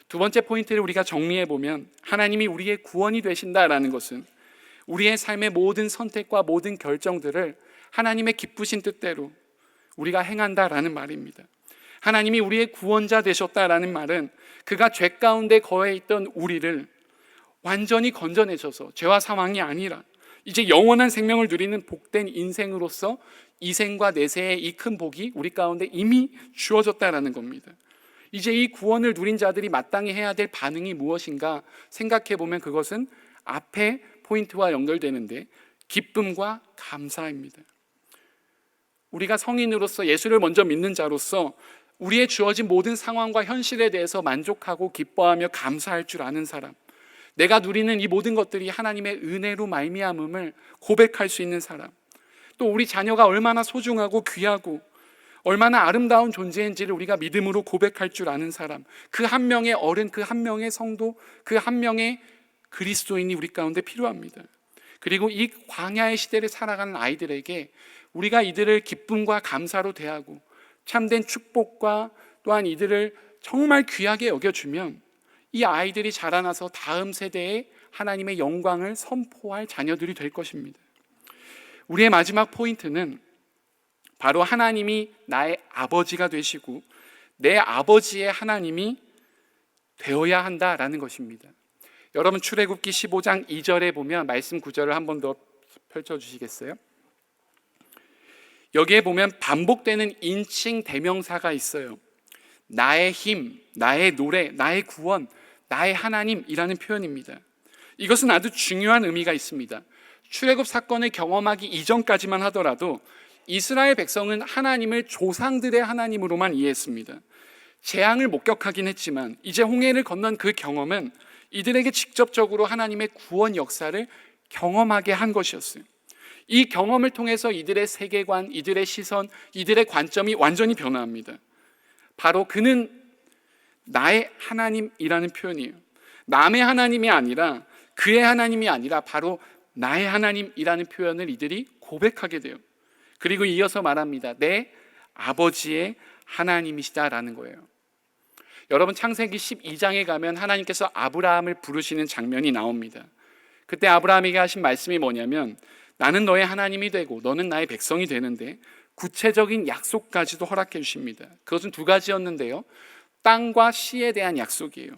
두 번째 포인트를 우리가 정리해보면 하나님이 우리의 구원이 되신다라는 것은 우리의 삶의 모든 선택과 모든 결정들을 하나님의 기쁘신 뜻대로 우리가 행한다라는 말입니다. 하나님이 우리의 구원자 되셨다라는 말은 그가 죄 가운데 거해 있던 우리를 완전히 건져내셔서 죄와 사망이 아니라 이제 영원한 생명을 누리는 복된 인생으로서 이생과 내세의 이 큰 복이 우리 가운데 이미 주어졌다라는 겁니다. 이제 이 구원을 누린 자들이 마땅히 해야 될 반응이 무엇인가 생각해 보면 그것은 앞에 포인트와 연결되는데 기쁨과 감사입니다. 우리가 성인으로서 예수를 먼저 믿는 자로서 우리의 주어진 모든 상황과 현실에 대해서 만족하고 기뻐하며 감사할 줄 아는 사람, 내가 누리는 이 모든 것들이 하나님의 은혜로 말미암음을 고백할 수 있는 사람, 또 우리 자녀가 얼마나 소중하고 귀하고 얼마나 아름다운 존재인지를 우리가 믿음으로 고백할 줄 아는 사람, 그 한 명의 어른, 그 한 명의 성도, 그 한 명의 그리스도인이 우리 가운데 필요합니다. 그리고 이 광야의 시대를 살아가는 아이들에게 우리가 이들을 기쁨과 감사로 대하고 참된 축복과 또한 이들을 정말 귀하게 여겨주면 이 아이들이 자라나서 다음 세대에 하나님의 영광을 선포할 자녀들이 될 것입니다. 우리의 마지막 포인트는 바로 하나님이 나의 아버지가 되시고 내 아버지의 하나님이 되어야 한다라는 것입니다. 여러분 출애굽기 15장 2절에 보면 말씀 9절을 한 번 더 펼쳐주시겠어요? 여기에 보면 반복되는 인칭 대명사가 있어요. 나의 힘, 나의 노래, 나의 구원, 나의 하나님이라는 표현입니다. 이것은 아주 중요한 의미가 있습니다. 출애굽 사건을 경험하기 이전까지만 하더라도 이스라엘 백성은 하나님을 조상들의 하나님으로만 이해했습니다. 재앙을 목격하긴 했지만 이제 홍해를 건넌 그 경험은 이들에게 직접적으로 하나님의 구원 역사를 경험하게 한 것이었어요. 이 경험을 통해서 이들의 세계관, 이들의 시선, 이들의 관점이 완전히 변화합니다. 바로 그는 나의 하나님이라는 표현이에요. 남의 하나님이 아니라 그의 하나님이 아니라 바로 나의 하나님이라는 표현을 이들이 고백하게 돼요. 그리고 이어서 말합니다. 내 아버지의 하나님이시다라는 거예요. 여러분 창세기 12장에 가면 하나님께서 아브라함을 부르시는 장면이 나옵니다. 그때 아브라함에게 하신 말씀이 뭐냐면 나는 너의 하나님이 되고 너는 나의 백성이 되는데 구체적인 약속까지도 허락해 주십니다. 그것은 두 가지였는데요. 땅과 씨에 대한 약속이에요.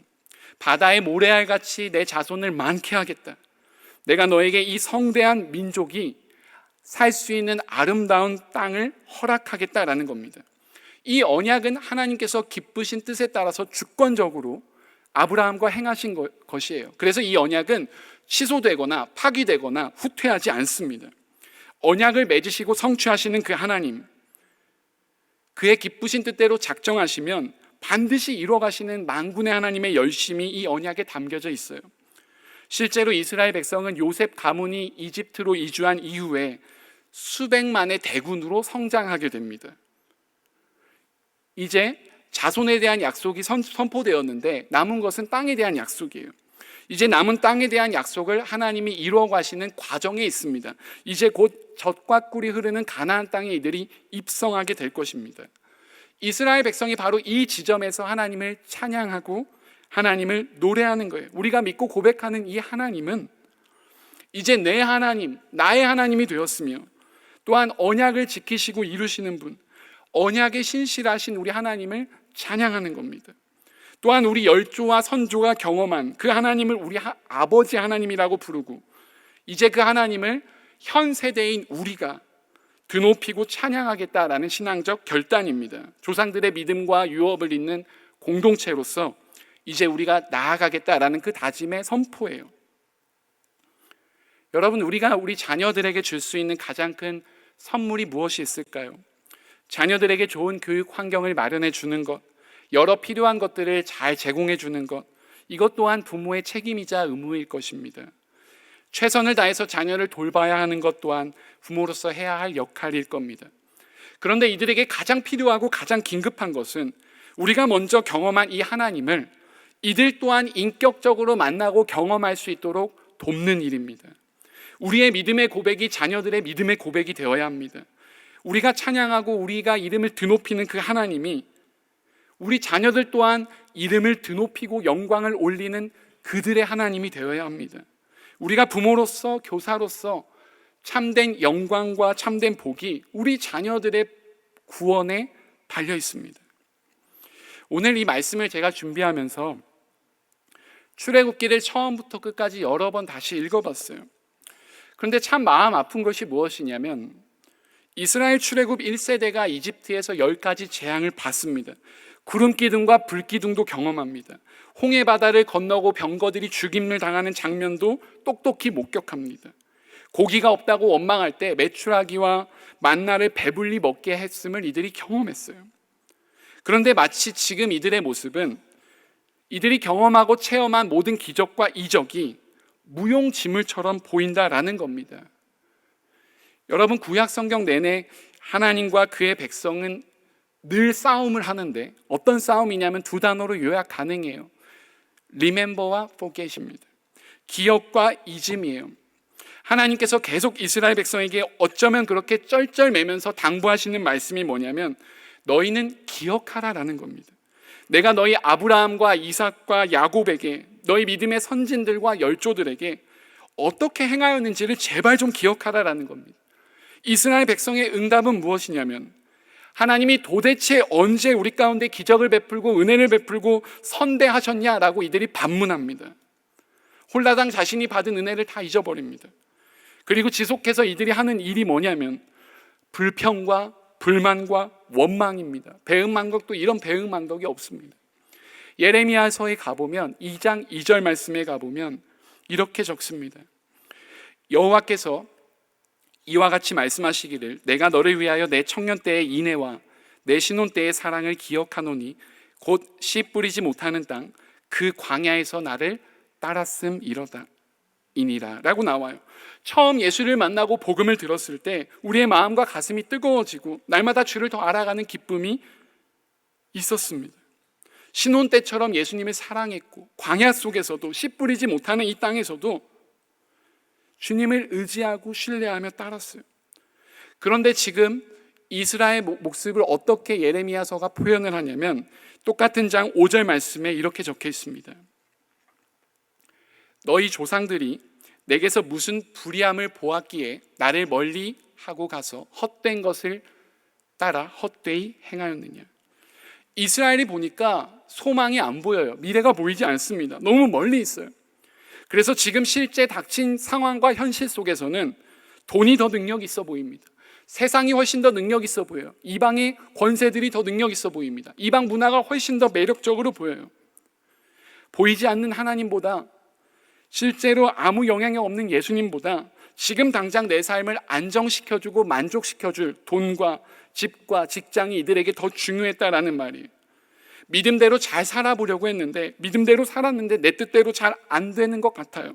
바다의 모래알같이 내 자손을 많게 하겠다. 내가 너에게 이 성대한 민족이 살 수 있는 아름다운 땅을 허락하겠다라는 겁니다. 이 언약은 하나님께서 기쁘신 뜻에 따라서 주권적으로 아브라함과 행하신 것이에요. 그래서 이 언약은 취소되거나 파기되거나 후퇴하지 않습니다. 언약을 맺으시고 성취하시는 그 하나님, 그의 기쁘신 뜻대로 작정하시면 반드시 이루어가시는 만군의 하나님의 열심이 이 언약에 담겨져 있어요. 실제로 이스라엘 백성은 요셉 가문이 이집트로 이주한 이후에 수백만의 대군으로 성장하게 됩니다. 이제 자손에 대한 약속이 선포되었는데 남은 것은 땅에 대한 약속이에요. 이제 남은 땅에 대한 약속을 하나님이 이루어 가시는 과정에 있습니다. 이제 곧 젖과 꿀이 흐르는 가나안 땅에 이들이 입성하게 될 것입니다. 이스라엘 백성이 바로 이 지점에서 하나님을 찬양하고 하나님을 노래하는 거예요. 우리가 믿고 고백하는 이 하나님은 이제 내 하나님, 나의 하나님이 되었으며 또한 언약을 지키시고 이루시는 분, 언약에 신실하신 우리 하나님을 찬양하는 겁니다. 또한 우리 열조와 선조가 경험한 그 하나님을 우리 아버지 하나님이라고 부르고 이제 그 하나님을 현 세대인 우리가 드높이고 찬양하겠다라는 신앙적 결단입니다. 조상들의 믿음과 유업을 잇는 공동체로서 이제 우리가 나아가겠다라는 그 다짐의 선포예요. 여러분, 우리가 우리 자녀들에게 줄 수 있는 가장 큰 선물이 무엇이 있을까요? 자녀들에게 좋은 교육 환경을 마련해 주는 것, 여러 필요한 것들을 잘 제공해 주는 것, 이것 또한 부모의 책임이자 의무일 것입니다. 최선을 다해서 자녀를 돌봐야 하는 것 또한 부모로서 해야 할 역할일 겁니다. 그런데 이들에게 가장 필요하고 가장 긴급한 것은 우리가 먼저 경험한 이 하나님을 이들 또한 인격적으로 만나고 경험할 수 있도록 돕는 일입니다. 우리의 믿음의 고백이 자녀들의 믿음의 고백이 되어야 합니다. 우리가 찬양하고 우리가 이름을 드높이는 그 하나님이 우리 자녀들 또한 이름을 드높이고 영광을 올리는 그들의 하나님이 되어야 합니다. 우리가 부모로서 교사로서 참된 영광과 참된 복이 우리 자녀들의 구원에 달려 있습니다. 오늘 이 말씀을 제가 준비하면서 출애굽기를 처음부터 끝까지 여러 번 다시 읽어봤어요. 그런데 참 마음 아픈 것이 무엇이냐면 이스라엘 출애굽 1세대가 이집트에서 10가지 재앙을 받습니다. 구름기둥과 불기둥도 경험합니다. 홍해바다를 건너고 병거들이 죽임을 당하는 장면도 똑똑히 목격합니다. 고기가 없다고 원망할 때 메추라기와 만나를 배불리 먹게 했음을 이들이 경험했어요. 그런데 마치 지금 이들의 모습은 이들이 경험하고 체험한 모든 기적과 이적이 무용지물처럼 보인다라는 겁니다. 여러분, 구약 성경 내내 하나님과 그의 백성은 늘 싸움을 하는데 어떤 싸움이냐면 두 단어로 요약 가능해요. Remember와 forget입니다. 기억과 잊음이에요. 하나님께서 계속 이스라엘 백성에게 어쩌면 그렇게 쩔쩔매면서 당부하시는 말씀이 뭐냐면 너희는 기억하라라는 겁니다. 내가 너희 아브라함과 이삭과 야곱에게 너희 믿음의 선진들과 열조들에게 어떻게 행하였는지를 제발 좀 기억하라라는 겁니다. 이스라엘 백성의 응답은 무엇이냐면 하나님이 도대체 언제 우리 가운데 기적을 베풀고 은혜를 베풀고 선대하셨냐라고 이들이 반문합니다. 홀라당 자신이 받은 은혜를 다 잊어버립니다. 그리고 지속해서 이들이 하는 일이 뭐냐면 불평과 불만과 원망입니다. 배은망덕도 이런 배은망덕이 없습니다. 예레미야서에 가보면 2장 2절 말씀에 가보면 이렇게 적습니다. 여호와께서 이와 같이 말씀하시기를 내가 너를 위하여 내 청년 때의 인애와 내 신혼 때의 사랑을 기억하노니 곧 씨 뿌리지 못하는 땅 그 광야에서 나를 따랐음이로다 이니라 라고 나와요. 처음 예수를 만나고 복음을 들었을 때 우리의 마음과 가슴이 뜨거워지고 날마다 주를 더 알아가는 기쁨이 있었습니다. 신혼 때처럼 예수님을 사랑했고 광야 속에서도 씨 뿌리지 못하는 이 땅에서도 주님을 의지하고 신뢰하며 따랐어요. 그런데 지금 이스라엘 모습을 어떻게 예레미야서가 표현을 하냐면 똑같은 장 5절 말씀에 이렇게 적혀 있습니다. 너희 조상들이 내게서 무슨 불의함을 보았기에 나를 멀리 하고 가서 헛된 것을 따라 헛되이 행하였느냐. 이스라엘이 보니까 소망이 안 보여요. 미래가 보이지 않습니다. 너무 멀리 있어요. 그래서 지금 실제 닥친 상황과 현실 속에서는 돈이 더 능력 있어 보입니다. 세상이 훨씬 더 능력 있어 보여요. 이방의 권세들이 더 능력 있어 보입니다. 이방 문화가 훨씬 더 매력적으로 보여요. 보이지 않는 하나님보다 실제로 아무 영향이 없는 예수님보다 지금 당장 내 삶을 안정시켜주고 만족시켜줄 돈과 집과 직장이 이들에게 더 중요했다라는 말이에요. 믿음대로 잘 살아보려고 했는데 믿음대로 살았는데 내 뜻대로 잘 안 되는 것 같아요.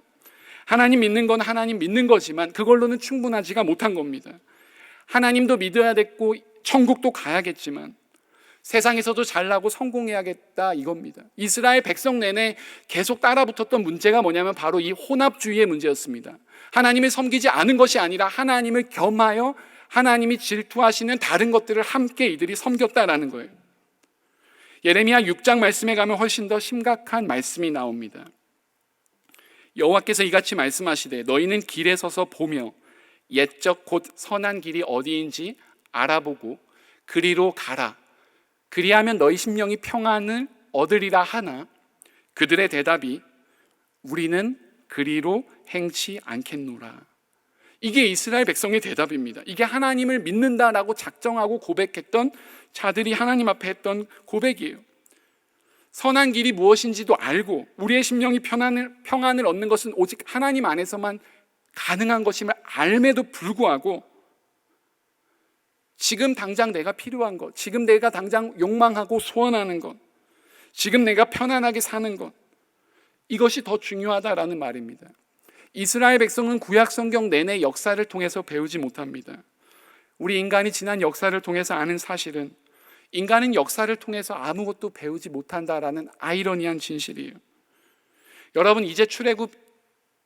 하나님 믿는 건 하나님 믿는 거지만 그걸로는 충분하지가 못한 겁니다. 하나님도 믿어야 됐고 천국도 가야겠지만 세상에서도 잘나고 성공해야겠다 이겁니다. 이스라엘 백성 내내 계속 따라붙었던 문제가 뭐냐면 바로 이 혼합주의의 문제였습니다. 하나님을 섬기지 않은 것이 아니라 하나님을 겸하여 하나님이 질투하시는 다른 것들을 함께 이들이 섬겼다라는 거예요. 예레미야 6장 말씀에 가면 훨씬 더 심각한 말씀이 나옵니다. 여호와께서 이같이 말씀하시되 너희는 길에 서서 보며 옛적 곧 선한 길이 어디인지 알아보고 그리로 가라. 그리하면 너희 심령이 평안을 얻으리라 하나 그들의 대답이 우리는 그리로 행치 않겠노라. 이게 이스라엘 백성의 대답입니다. 이게 하나님을 믿는다라고 작정하고 고백했던 자들이 하나님 앞에 했던 고백이에요. 선한 길이 무엇인지도 알고 우리의 심령이 평안을 얻는 것은 오직 하나님 안에서만 가능한 것임을 알매도 불구하고 지금 당장 내가 필요한 것, 지금 내가 당장 욕망하고 소원하는 것, 지금 내가 편안하게 사는 것, 이것이 더 중요하다라는 말입니다. 이스라엘 백성은 구약 성경 내내 역사를 통해서 배우지 못합니다. 우리 인간이 지난 역사를 통해서 아는 사실은 인간은 역사를 통해서 아무것도 배우지 못한다라는 아이러니한 진실이에요. 여러분 이제 출애굽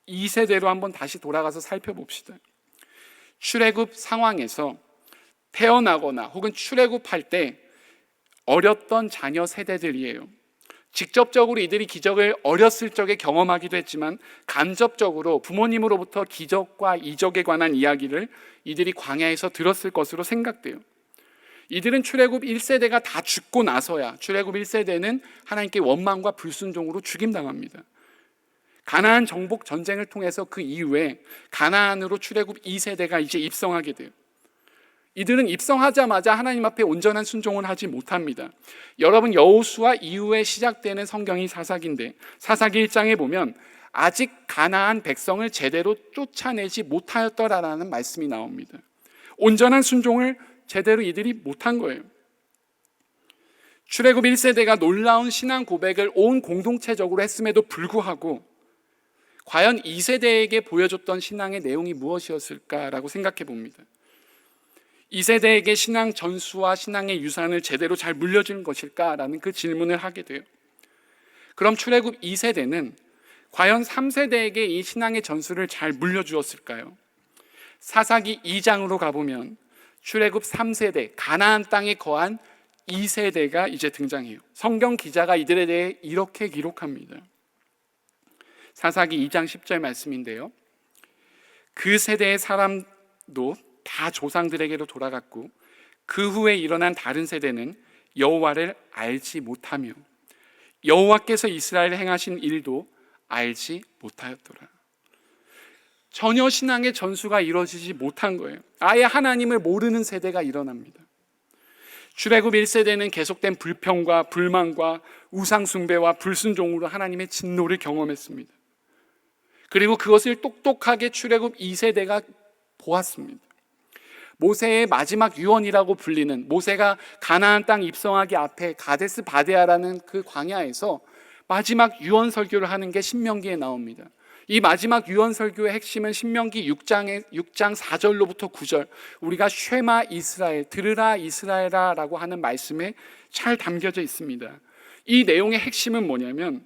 2세대로 한번 다시 돌아가서 살펴봅시다. 출애굽 상황에서 태어나거나 혹은 출애굽할 때 어렸던 자녀 세대들이에요. 직접적으로 이들이 기적을 어렸을 적에 경험하기도 했지만 간접적으로 부모님으로부터 기적과 이적에 관한 이야기를 이들이 광야에서 들었을 것으로 생각돼요. 이들은 출애굽 1세대가 다 죽고 나서야 출애굽 1세대는 하나님께 원망과 불순종으로 죽임당합니다. 가나안 정복 전쟁을 통해서 그 이후에 가나안으로 출애굽 2세대가 이제 입성하게 돼요. 이들은 입성하자마자 하나님 앞에 온전한 순종을 하지 못합니다. 여러분 여호수아 이후에 시작되는 성경이 사사기인데 사사기 1장에 보면 아직 가나안 백성을 제대로 쫓아내지 못하였더라라는 말씀이 나옵니다. 온전한 순종을 제대로 이들이 못한 거예요. 출애굽 1세대가 놀라운 신앙 고백을 온 공동체적으로 했음에도 불구하고 과연 2세대에게 보여줬던 신앙의 내용이 무엇이었을까라고 생각해 봅니다. 이 세대에게 신앙 전수와 신앙의 유산을 제대로 잘 물려주는 것일까라는 그 질문을 하게 돼요. 그럼 출애굽 2세대는 과연 3세대에게 이 신앙의 전수를 잘 물려주었을까요? 사사기 2장으로 가보면 출애굽 3세대 가나안 땅에 거한 2세대가 이제 등장해요. 성경 기자가 이들에 대해 이렇게 기록합니다. 사사기 2장 10절 말씀인데요, 그 세대의 사람도 다 조상들에게로 돌아갔고 그 후에 일어난 다른 세대는 여호와를 알지 못하며 여호와께서 이스라엘에 행하신 일도 알지 못하였더라. 전혀 신앙의 전수가 이루어지지 못한 거예요. 아예 하나님을 모르는 세대가 일어납니다. 출애굽 1세대는 계속된 불평과 불만과 우상 숭배와 불순종으로 하나님의 진노를 경험했습니다. 그리고 그것을 똑똑하게 출애굽 2세대가 보았습니다. 모세의 마지막 유언이라고 불리는, 모세가 가나안 땅 입성하기 앞에 가데스 바데아라는 그 광야에서 마지막 유언 설교를 하는 게 신명기에 나옵니다. 이 마지막 유언 설교의 핵심은 신명기 6장 4절로부터 9절, 우리가 쉐마 이스라엘, 들으라 이스라엘아 라고 하는 말씀에 잘 담겨져 있습니다. 이 내용의 핵심은 뭐냐면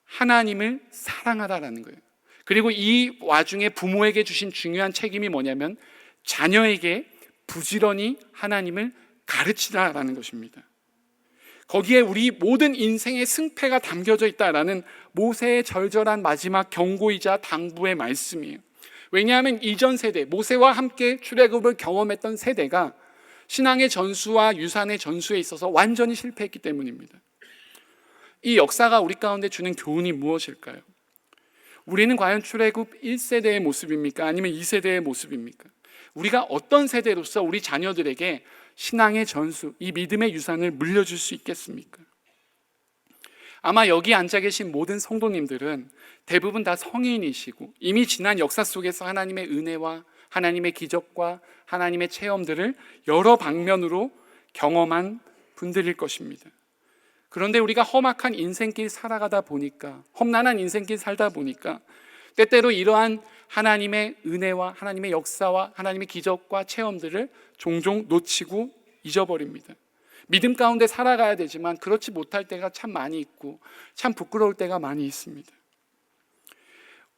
하나님을 사랑하라라는 거예요. 그리고 이 와중에 부모에게 주신 중요한 책임이 뭐냐면 자녀에게 부지런히 하나님을 가르치라라는 것입니다. 거기에 우리 모든 인생의 승패가 담겨져 있다라는 모세의 절절한 마지막 경고이자 당부의 말씀이에요. 왜냐하면 이전 세대, 모세와 함께 출애굽을 경험했던 세대가 신앙의 전수와 유산의 전수에 있어서 완전히 실패했기 때문입니다. 이 역사가 우리 가운데 주는 교훈이 무엇일까요? 우리는 과연 출애굽 1세대의 모습입니까? 아니면 2세대의 모습입니까? 우리가 어떤 세대로서 우리 자녀들에게 신앙의 전수, 이 믿음의 유산을 물려줄 수 있겠습니까? 아마 여기 앉아 계신 모든 성도님들은 대부분 다 성인이시고 이미 지난 역사 속에서 하나님의 은혜와 하나님의 기적과 하나님의 체험들을 여러 방면으로 경험한 분들일 것입니다. 그런데 우리가 험악한 인생길 살아가다 보니까, 험난한 인생길 살다 보니까 때때로 이러한 하나님의 은혜와 하나님의 역사와 하나님의 기적과 체험들을 종종 놓치고 잊어버립니다. 믿음 가운데 살아가야 되지만 그렇지 못할 때가 참 많이 있고 참 부끄러울 때가 많이 있습니다.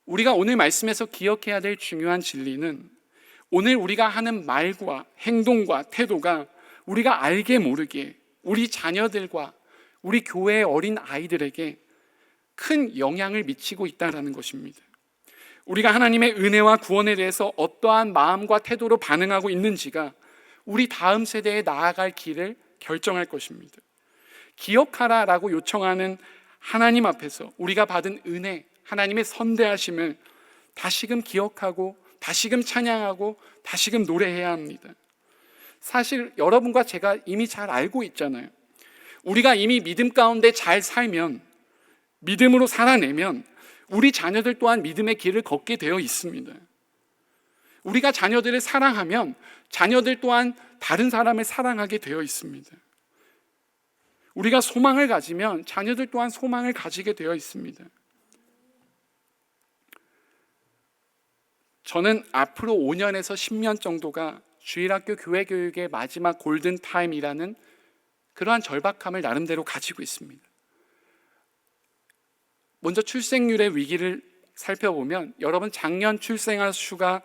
우리가 오늘 말씀에서 기억해야 될 중요한 진리는 오늘 우리가 하는 말과 행동과 태도가 우리가 알게 모르게 우리 자녀들과 우리 교회의 어린 아이들에게 큰 영향을 미치고 있다는 것입니다. 우리가 하나님의 은혜와 구원에 대해서 어떠한 마음과 태도로 반응하고 있는지가 우리 다음 세대에 나아갈 길을 결정할 것입니다. 기억하라라고 요청하는 하나님 앞에서 우리가 받은 은혜, 하나님의 선대하심을 다시금 기억하고 다시금 찬양하고 다시금 노래해야 합니다. 사실 여러분과 제가 이미 잘 알고 있잖아요. 우리가 이미 믿음 가운데 잘 살면, 믿음으로 살아내면 우리 자녀들 또한 믿음의 길을 걷게 되어 있습니다. 우리가 자녀들을 사랑하면 자녀들 또한 다른 사람을 사랑하게 되어 있습니다. 우리가 소망을 가지면 자녀들 또한 소망을 가지게 되어 있습니다. 저는 앞으로 5년에서 10년 정도가 주일학교 교회 교육의 마지막 골든타임이라는 그러한 절박함을 나름대로 가지고 있습니다. 먼저 출생률의 위기를 살펴보면 여러분 작년 출생아 수가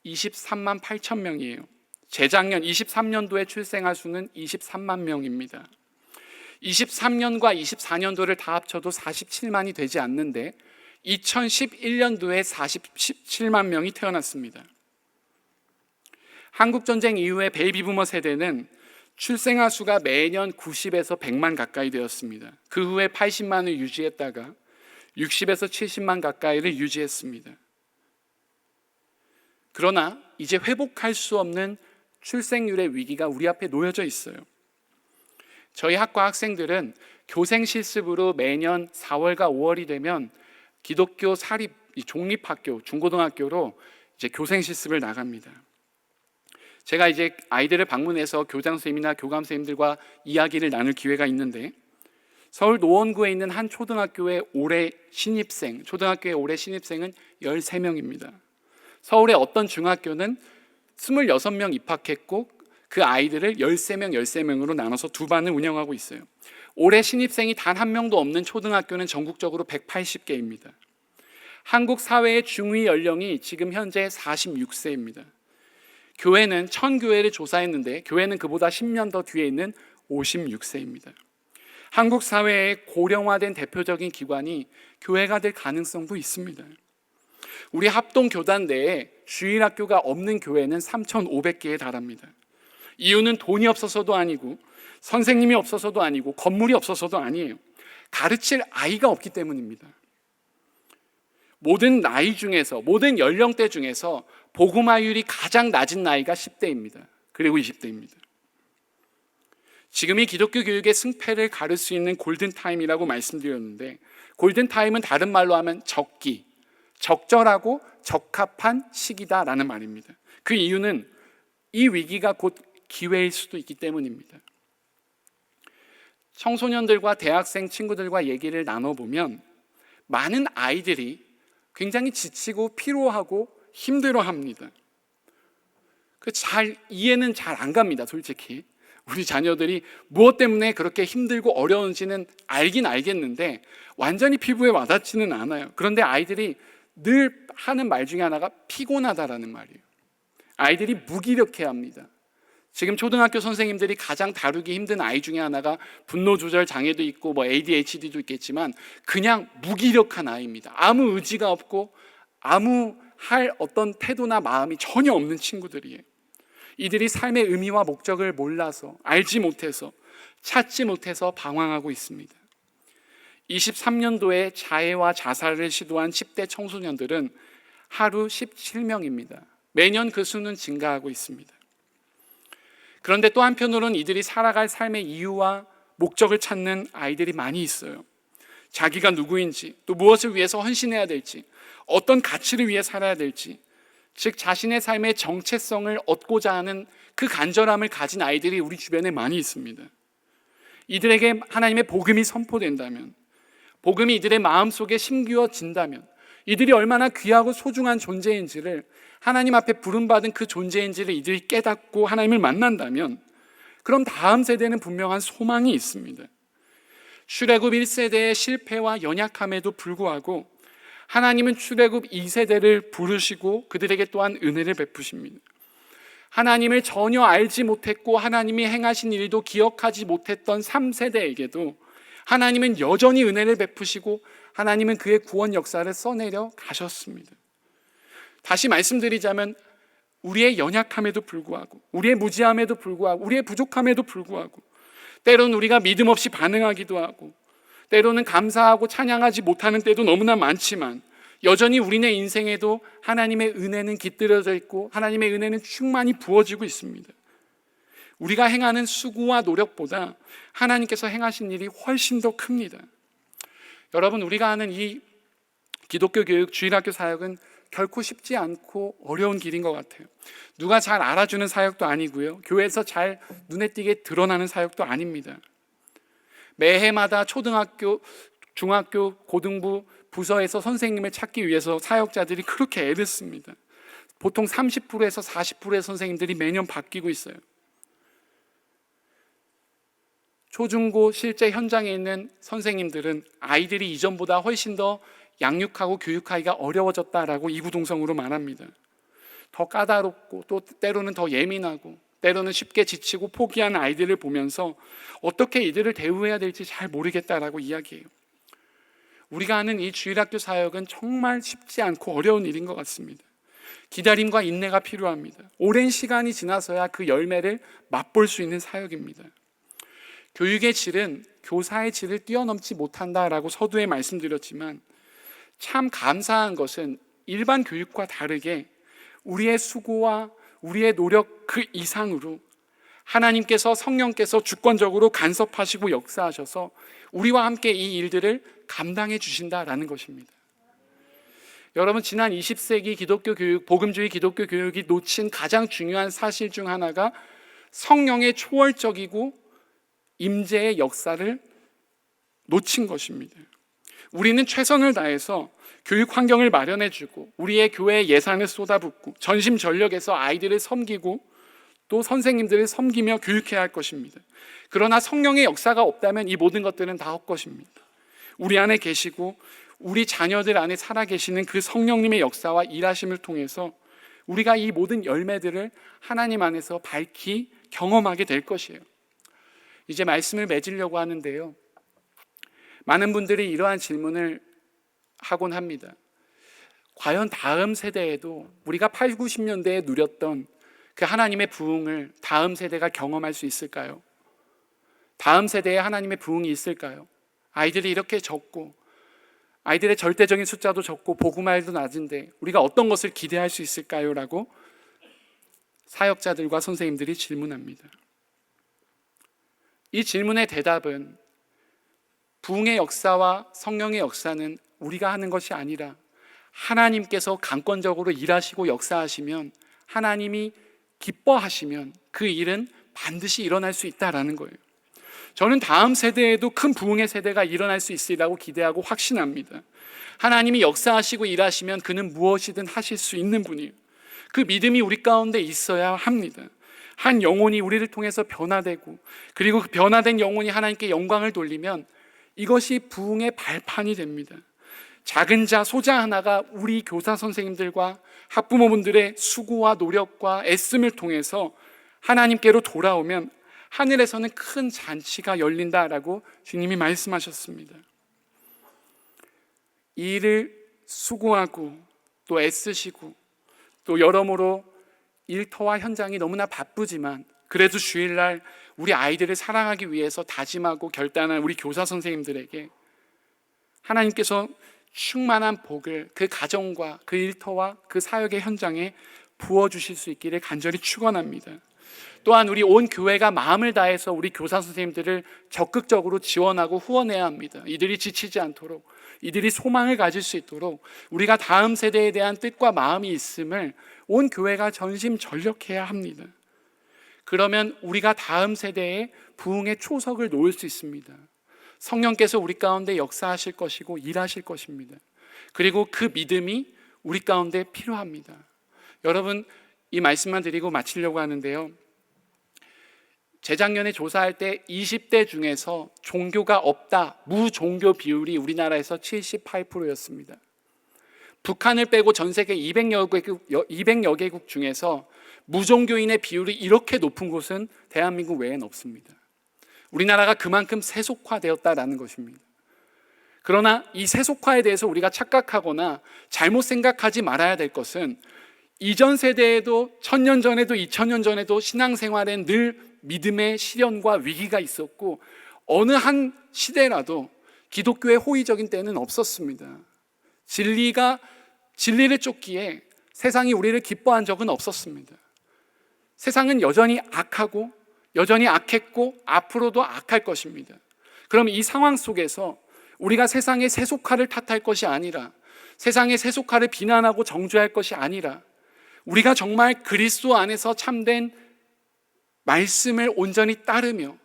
23만 8천 명이에요. 재작년 23년도에 출생아 수는 23만 명입니다. 23년과 24년도를 다 합쳐도 47만이 되지 않는데 2011년도에 47만 명이 태어났습니다. 한국전쟁 이후에 베이비부머 세대는 출생아 수가 매년 90에서 100만 가까이 되었습니다. 그 후에 80만을 유지했다가 60에서 70만 가까이를 유지했습니다. 그러나 이제 회복할 수 없는 출생률의 위기가 우리 앞에 놓여져 있어요. 저희 학과 학생들은 교생 실습으로 매년 4월과 5월이 되면 기독교 사립 종립학교, 중고등학교로 이제 교생 실습을 나갑니다. 제가 이제 아이들을 방문해서 교장 선생님이나 교감 선생님들과 이야기를 나눌 기회가 있는데 서울 노원구에 있는 한 초등학교의 올해 신입생은 13명입니다. 서울의 어떤 중학교는 26명 입학했고 그 아이들을 13명으로 나눠서 두 반을 운영하고 있어요. 올해 신입생이 단 한 명도 없는 초등학교는 전국적으로 180개입니다. 한국 사회의 중위 연령이 지금 현재 46세입니다. 교회는 1000교회를 조사했는데 교회는 그보다 10년 더 뒤에 있는 56세입니다. 한국 사회의 고령화된 대표적인 기관이 교회가 될 가능성도 있습니다. 우리 합동교단 내에 주일학교가 없는 교회는 3,500개에 달합니다. 이유는 돈이 없어서도 아니고 선생님이 없어서도 아니고 건물이 없어서도 아니에요. 가르칠 아이가 없기 때문입니다. 모든 나이 중에서, 모든 연령대 중에서 복음화율이 가장 낮은 나이가 10대입니다. 그리고 20대입니다. 지금이 기독교 교육의 승패를 가를 수 있는 골든타임이라고 말씀드렸는데, 골든타임은 다른 말로 하면 적기, 적절하고 적합한 시기다라는 말입니다. 그 이유는 이 위기가 곧 기회일 수도 있기 때문입니다. 청소년들과 대학생 친구들과 얘기를 나눠보면 많은 아이들이 굉장히 지치고 피로하고 힘들어합니다. 이해는 잘 안 갑니다. 솔직히 우리 자녀들이 무엇 때문에 그렇게 힘들고 어려운지는 알긴 알겠는데 완전히 피부에 와닿지는 않아요. 그런데 아이들이 늘 하는 말 중에 하나가 피곤하다라는 말이에요. 아이들이 무기력해합니다. 지금 초등학교 선생님들이 가장 다루기 힘든 아이 중에 하나가 분노 조절 장애도 있고 ADHD도 있겠지만 그냥 무기력한 아이입니다. 아무 의지가 없고 아무 할 어떤 태도나 마음이 전혀 없는 친구들이에요. 이들이 삶의 의미와 목적을 몰라서, 알지 못해서, 찾지 못해서 방황하고 있습니다. 23년도에 자해와 자살을 시도한 10대 청소년들은 하루 17명입니다. 매년 그 수는 증가하고 있습니다. 그런데 또 한편으로는 이들이 살아갈 삶의 이유와 목적을 찾는 아이들이 많이 있어요. 자기가 누구인지, 또 무엇을 위해서 헌신해야 될지, 어떤 가치를 위해 살아야 될지, 즉 자신의 삶의 정체성을 얻고자 하는 그 간절함을 가진 아이들이 우리 주변에 많이 있습니다. 이들에게 하나님의 복음이 선포된다면, 복음이 이들의 마음속에 심기어진다면, 이들이 얼마나 귀하고 소중한 존재인지를, 하나님 앞에 부름받은 그 존재인지를 이들이 깨닫고 하나님을 만난다면, 그럼 다음 세대는 분명한 소망이 있습니다. 출애굽 1세대의 실패와 연약함에도 불구하고 하나님은 출애굽 2세대를 부르시고 그들에게 또한 은혜를 베푸십니다. 하나님을 전혀 알지 못했고 하나님이 행하신 일도 기억하지 못했던 3세대에게도 하나님은 여전히 은혜를 베푸시고 하나님은 그의 구원 역사를 써내려 가셨습니다. 다시 말씀드리자면 우리의 연약함에도 불구하고, 우리의 무지함에도 불구하고, 우리의 부족함에도 불구하고, 때로는 우리가 믿음 없이 반응하기도 하고, 때로는 감사하고 찬양하지 못하는 때도 너무나 많지만 여전히 우리네 인생에도 하나님의 은혜는 깃들여져 있고 하나님의 은혜는 충만히 부어지고 있습니다. 우리가 행하는 수고와 노력보다 하나님께서 행하신 일이 훨씬 더 큽니다. 여러분, 우리가 하는 이 기독교 교육, 주일학교 사역은 결코 쉽지 않고 어려운 길인 것 같아요. 누가 잘 알아주는 사역도 아니고요, 교회에서 잘 눈에 띄게 드러나는 사역도 아닙니다. 매해마다 초등학교, 중학교, 고등부 부서에서 선생님을 찾기 위해서 사역자들이 그렇게 애를 씁니다. 보통 30%에서 40%의 선생님들이 매년 바뀌고 있어요. 초중고 실제 현장에 있는 선생님들은 아이들이 이전보다 훨씬 더 양육하고 교육하기가 어려워졌다라고 이구동성으로 말합니다. 더 까다롭고 또 때로는 더 예민하고 때로는 쉽게 지치고 포기하는 아이들을 보면서 어떻게 이들을 대우해야 될지 잘 모르겠다라고 이야기해요. 우리가 하는 이 주일학교 사역은 정말 쉽지 않고 어려운 일인 것 같습니다. 기다림과 인내가 필요합니다. 오랜 시간이 지나서야 그 열매를 맛볼 수 있는 사역입니다. 교육의 질은 교사의 질을 뛰어넘지 못한다라고 서두에 말씀드렸지만 참 감사한 것은 일반 교육과 다르게 우리의 수고와 우리의 노력 그 이상으로 하나님께서, 성령께서 주권적으로 간섭하시고 역사하셔서 우리와 함께 이 일들을 감당해 주신다라는 것입니다. 여러분, 지난 20세기 기독교 교육, 복음주의 기독교 교육이 놓친 가장 중요한 사실 중 하나가 성령의 초월적이고 임재의 역사를 놓친 것입니다. 우리는 최선을 다해서 교육 환경을 마련해주고 우리의 교회에 예산을 쏟아붓고 전심전력해서 아이들을 섬기고 또 선생님들을 섬기며 교육해야 할 것입니다. 그러나 성령의 역사가 없다면 이 모든 것들은 다 헛것입니다. 우리 안에 계시고 우리 자녀들 안에 살아계시는 그 성령님의 역사와 일하심을 통해서 우리가 이 모든 열매들을 하나님 안에서 밝히 경험하게 될 것이에요. 이제 말씀을 맺으려고 하는데요, 많은 분들이 이러한 질문을 하곤 합니다. 과연 다음 세대에도 우리가 8, 90년대에 누렸던 그 하나님의 부흥을 다음 세대가 경험할 수 있을까요? 다음 세대에 하나님의 부흥이 있을까요? 아이들이 이렇게 적고 아이들의 절대적인 숫자도 적고 복음화율도 낮은데 우리가 어떤 것을 기대할 수 있을까요? 라고 사역자들과 선생님들이 질문합니다. 이 질문의 대답은 부흥의 역사와 성령의 역사는 우리가 하는 것이 아니라 하나님께서 강권적으로 일하시고 역사하시면, 하나님이 기뻐하시면 그 일은 반드시 일어날 수 있다라는 거예요. 저는 다음 세대에도 큰 부흥의 세대가 일어날 수 있으리라고 기대하고 확신합니다. 하나님이 역사하시고 일하시면 그는 무엇이든 하실 수 있는 분이에요. 그 믿음이 우리 가운데 있어야 합니다. 한 영혼이 우리를 통해서 변화되고 그리고 그 변화된 영혼이 하나님께 영광을 돌리면 이것이 부흥의 발판이 됩니다. 작은 자, 소자 하나가 우리 교사 선생님들과 학부모분들의 수고와 노력과 애씀을 통해서 하나님께로 돌아오면 하늘에서는 큰 잔치가 열린다라고 주님이 말씀하셨습니다. 이 일을 수고하고 또 애쓰시고 또 여러모로 일터와 현장이 너무나 바쁘지만 그래도 주일날 우리 아이들을 사랑하기 위해서 다짐하고 결단한 우리 교사 선생님들에게 하나님께서 충만한 복을 그 가정과 그 일터와 그 사역의 현장에 부어주실 수 있기를 간절히 축원합니다. 또한 우리 온 교회가 마음을 다해서 우리 교사 선생님들을 적극적으로 지원하고 후원해야 합니다. 이들이 지치지 않도록, 이들이 소망을 가질 수 있도록 우리가 다음 세대에 대한 뜻과 마음이 있음을 온 교회가 전심전력해야 합니다. 그러면 우리가 다음 세대에 부흥의 초석을 놓을 수 있습니다. 성령께서 우리 가운데 역사하실 것이고 일하실 것입니다. 그리고 그 믿음이 우리 가운데 필요합니다. 여러분, 이 말씀만 드리고 마치려고 하는데요, 재작년에 조사할 때 20대 중에서 종교가 없다, 무종교 비율이 우리나라에서 78%였습니다. 북한을 빼고 전 세계 200여 개국 중에서 무종교인의 비율이 이렇게 높은 곳은 대한민국 외엔 없습니다. 우리나라가 그만큼 세속화되었다라는 것입니다. 그러나 이 세속화에 대해서 우리가 착각하거나 잘못 생각하지 말아야 될 것은 이전 세대에도 1000년 전에도 2000년 전에도 신앙생활엔 늘 믿음의 시련과 위기가 있었고 어느 한 시대라도 기독교의 호의적인 때는 없었습니다. 진리를 쫓기에 세상이 우리를 기뻐한 적은 없었습니다. 세상은 여전히 악하고 여전히 악했고 앞으로도 악할 것입니다. 그럼 이 상황 속에서 우리가 세상의 세속화를 탓할 것이 아니라, 세상의 세속화를 비난하고 정죄할 것이 아니라, 우리가 정말 그리스도 안에서 참된 말씀을 온전히 따르며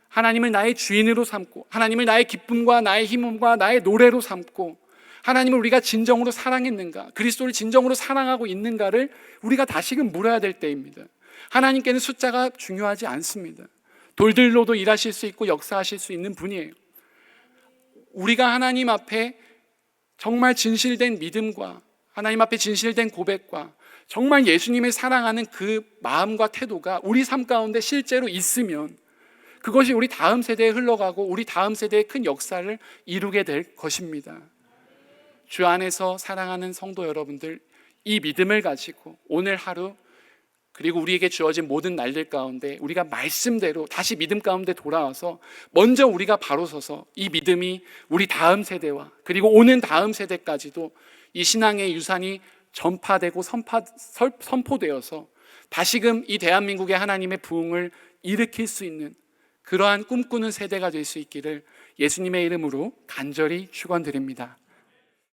하나님을 나의 주인으로 삼고 하나님을 나의 기쁨과 나의 힘과 나의 노래로 삼고 하나님을 우리가 진정으로 사랑했는가, 그리스도를 진정으로 사랑하고 있는가를 우리가 다시금 물어야 될 때입니다. 하나님께는 숫자가 중요하지 않습니다. 돌들로도 일하실 수 있고 역사하실 수 있는 분이에요. 우리가 하나님 앞에 정말 진실된 믿음과 하나님 앞에 진실된 고백과 정말 예수님을 사랑하는 그 마음과 태도가 우리 삶 가운데 실제로 있으면 그것이 우리 다음 세대에 흘러가고 우리 다음 세대의 큰 역사를 이루게 될 것입니다. 주 안에서 사랑하는 성도 여러분들, 이 믿음을 가지고 오늘 하루 그리고 우리에게 주어진 모든 날들 가운데 우리가 말씀대로 다시 믿음 가운데 돌아와서 먼저 우리가 바로 서서 이 믿음이 우리 다음 세대와 그리고 오는 다음 세대까지도 이 신앙의 유산이 전파되고 선포되어서 다시금 이 대한민국의 하나님의 부흥을 일으킬 수 있는 그러한 꿈꾸는 세대가 될 수 있기를 예수님의 이름으로 간절히 축원드립니다.